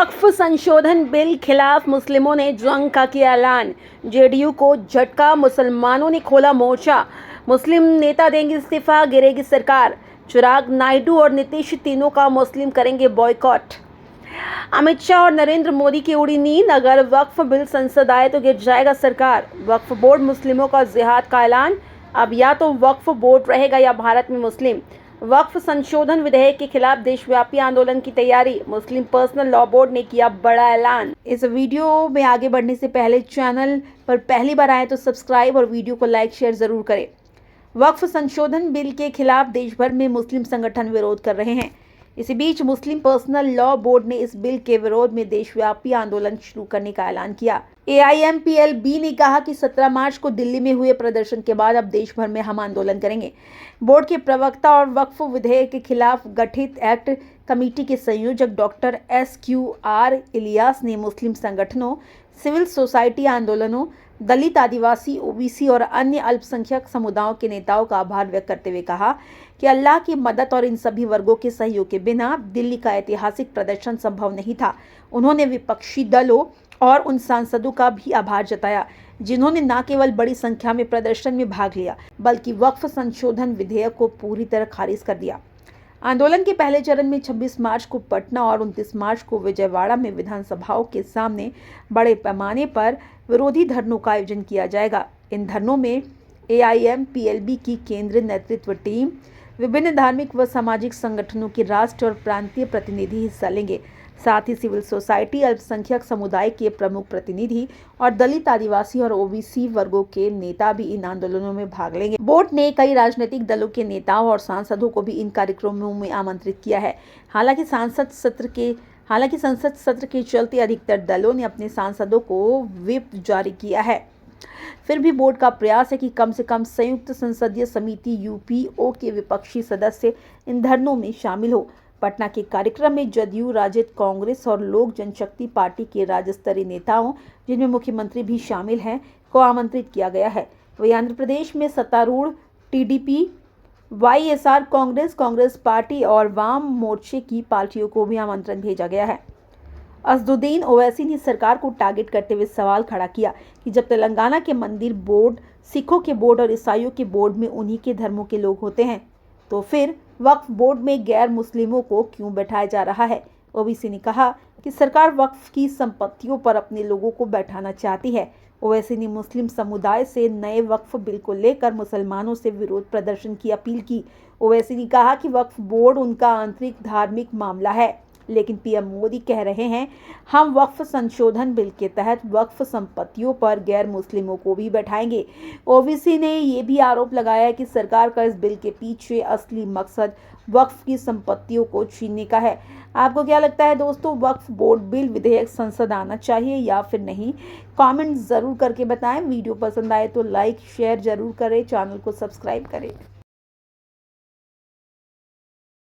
वक्फ संशोधन बिल खिलाफ मुस्लिमों ने जंग का किया ऐलान। जेडीयू को झटका, मुसलमानों ने खोला मोर्चा। मुस्लिम नेता देंगे इस्तीफा, गिरेगी सरकार। चिराग नायडू और नीतीश तीनों का मुस्लिम करेंगे बॉयकॉट। अमित शाह और नरेंद्र मोदी की उड़ी नींद, अगर वक्फ बिल संसद आए तो गिर जाएगा सरकार। वक्फ बोर्ड मुस्लिमों का जिहाद का ऐलान, अब या तो वक्फ बोर्ड रहेगा या भारत में मुस्लिम। वक्फ संशोधन विधेयक के खिलाफ देशव्यापी आंदोलन की तैयारी, मुस्लिम पर्सनल लॉ बोर्ड ने किया बड़ा ऐलान। इस वीडियो में आगे बढ़ने से पहले चैनल पर पहली बार आए तो सब्सक्राइब और वीडियो को लाइक शेयर जरूर करें। वक्फ संशोधन बिल के खिलाफ देश भर में मुस्लिम संगठन विरोध कर रहे हैं। इसी बीच मुस्लिम पर्सनल लॉ बोर्ड ने इस बिल के विरोध में देशव्यापी आंदोलन शुरू करने का ऐलान किया। AIMPLB ने कहा कि 17 मार्च को दिल्ली में हुए प्रदर्शन के बाद अब देश भर में हम आंदोलन करेंगे। बोर्ड के प्रवक्ता और वक्फ विधेयक के खिलाफ गठित एक्ट कमेटी के संयोजक डॉक्टर SQR इलियास ने मुस्लिम संगठनों, सिविल सोसाइटी आंदोलनों, दलित, आदिवासी, OBC और अन्य अल्पसंख्यक समुदायों के नेताओं का आभार व्यक्त करते हुए कहा कि अल्लाह की मदद और इन सभी वर्गों के सहयोग के बिना दिल्ली का ऐतिहासिक प्रदर्शन संभव नहीं था। उन्होंने विपक्षी दलों और उन सांसदों का भी आभार जताया जिन्होंने न केवल बड़ी संख्या में प्रदर्शन में भाग लिया बल्कि वक्फ संशोधन विधेयक को पूरी तरह खारिज कर दिया। आंदोलन के पहले चरण में 26 मार्च को पटना और 29 मार्च को विजयवाड़ा में विधानसभाओं के सामने बड़े पैमाने पर विरोधी धरनों का आयोजन किया जाएगा। इन धरनों में AIMPLB की केंद्रीय नेतृत्व टीम, विभिन्न धार्मिक व सामाजिक संगठनों के राष्ट्र और प्रांतीय प्रतिनिधि हिस्सा लेंगे। साथ ही सिविल सोसाइटी, अल्पसंख्यक समुदाय के प्रमुख प्रतिनिधि और दलित, आदिवासी और OBC वर्गों के नेता भी इन आंदोलनों में भाग लेंगे। बोर्ड ने कई राजनीतिक दलों के नेताओं और सांसदों को भी इन कार्यक्रमों में आमंत्रित किया है। हालांकि संसद सत्र के चलते अधिकतर दलों ने अपने सांसदों को व्हिप जारी किया है। फिर भी बोर्ड का प्रयास है कि कम से कम संयुक्त संसदीय समिति UPO के विपक्षी सदस्य इन धरनों में शामिल हो। पटना के कार्यक्रम में जदयू, राजद, कांग्रेस और लोक जनशक्ति पार्टी के राज्य स्तरीय नेताओं, जिनमें मुख्यमंत्री भी शामिल हैं, को आमंत्रित किया गया है। वहीं आंध्र प्रदेश में सत्तारूढ़ TDP, YSR कांग्रेस पार्टी और वाम मोर्चे की पार्टियों को भी आमंत्रण भेजा गया है। असदुद्दीन ओवैसी ने सरकार को टारगेट करते हुए सवाल खड़ा किया कि जब तेलंगाना के मंदिर बोर्ड, सिखों के बोर्ड और ईसाइयों के बोर्ड में उन्हीं के धर्मों के लोग होते हैं, तो फिर वक्फ बोर्ड में गैर मुस्लिमों को क्यों बैठाया जा रहा है। OBC ने कहा कि सरकार वक्फ की संपत्तियों पर अपने लोगों को बैठाना चाहती है। ओवैसी ने मुस्लिम समुदाय से नए वक्फ बिल को लेकर मुसलमानों से विरोध प्रदर्शन की अपील की। ओवैसी ने कहा कि वक्फ बोर्ड उनका आंतरिक धार्मिक मामला है, लेकिन PM मोदी कह रहे हैं हम वक्फ संशोधन बिल के तहत वक्फ संपत्तियों पर गैर मुस्लिमों को भी बैठाएंगे। OBC ने ये भी आरोप लगाया कि सरकार का इस बिल के पीछे असली मकसद वक्फ की संपत्तियों को छीनने का है। आपको क्या लगता है दोस्तों, वक्फ बोर्ड बिल विधेयक संसद आना चाहिए या फिर नहीं? कमेंट जरूर करके बताएं। वीडियो पसंद आए तो लाइक शेयर जरूर करें, चैनल को सब्सक्राइब करें।